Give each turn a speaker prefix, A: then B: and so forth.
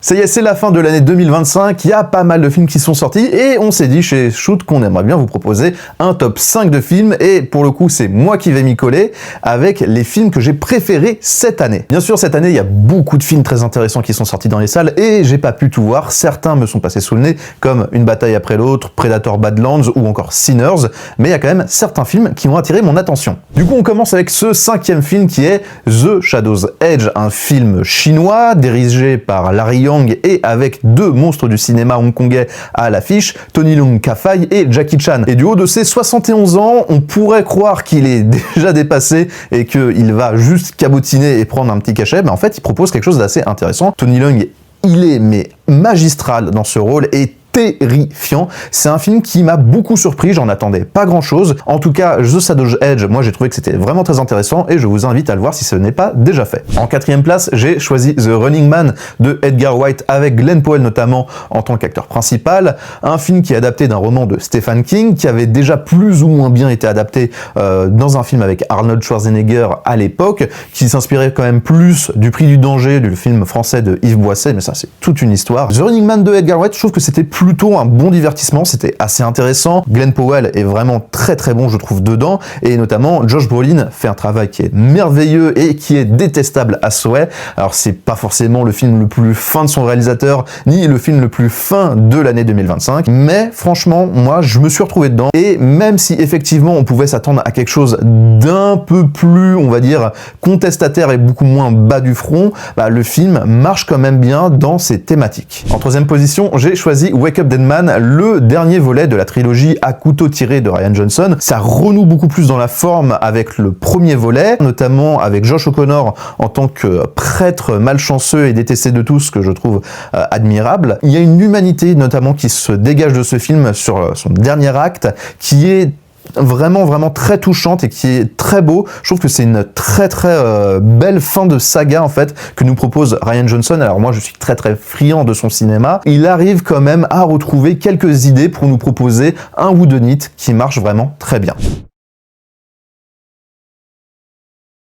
A: Ça y est, c'est la fin de l'année 2025, il y a pas mal de films qui sont sortis et on s'est dit chez Shoot qu'on aimerait bien vous proposer un top 5 de films et pour le coup c'est moi qui vais m'y coller avec les films que j'ai préférés cette année. Bien sûr cette année il y a beaucoup de films très intéressants qui sont sortis dans les salles et j'ai pas pu tout voir, certains me sont passés sous le nez comme Une bataille après l'autre, Predator Badlands ou encore Sinners, mais il y a quand même certains films qui ont attiré mon attention. Du coup on commence avec ce 5e film qui est The Shadow's Edge, un film chinois dirigé par Larry et avec deux monstres du cinéma hongkongais à l'affiche, Tony Leung Ka-fai et Jackie Chan. Et du haut de ses 71 ans, on pourrait croire qu'il est déjà dépassé et qu'il va juste cabotiner et prendre un petit cachet, mais en fait il propose quelque chose d'assez intéressant. Tony Leung, il est mais magistral dans ce rôle et terrifiant. C'est un film qui m'a beaucoup surpris, j'en attendais pas grand chose. En tout cas, The Shadow's Edge, moi j'ai trouvé que c'était vraiment très intéressant et je vous invite à le voir si ce n'est pas déjà fait. En 4e place, j'ai choisi The Running Man de Edgar Wright avec Glenn Powell notamment en tant qu'acteur principal. Un film qui est adapté d'un roman de Stephen King qui avait déjà plus ou moins bien été adapté dans un film avec Arnold Schwarzenegger à l'époque, qui s'inspirait quand même plus du Prix du danger, du film français de Yves Boisset, mais ça c'est toute une histoire. The Running Man de Edgar Wright, je trouve que c'était plutôt un bon divertissement, c'était assez intéressant. Glenn Powell est vraiment très très bon je trouve dedans, et notamment Josh Brolin fait un travail qui est merveilleux et qui est détestable à souhait. Alors c'est pas forcément le film le plus fin de son réalisateur, ni le film le plus fin de l'année 2025, mais franchement moi je me suis retrouvé dedans, et même si effectivement on pouvait s'attendre à quelque chose d'un peu plus, on va dire, contestataire et beaucoup moins bas du front, le film marche quand même bien dans ses thématiques. En 3e position, j'ai choisi Wake Up Dead Man, le dernier volet de la trilogie à couteau tiré de Rian Johnson. Ça renoue beaucoup plus dans la forme avec le premier volet, notamment avec Josh O'Connor en tant que prêtre malchanceux et détesté de tous, que je trouve admirable. Il y a une humanité notamment qui se dégage de ce film sur son dernier acte, qui est vraiment très touchante et qui est très beau. Je trouve que c'est une très belle fin de saga en fait que nous propose Rian Johnson. Alors moi je suis très friand de son cinéma. Il arrive quand même à retrouver quelques idées pour nous proposer un whodunit qui marche vraiment très bien.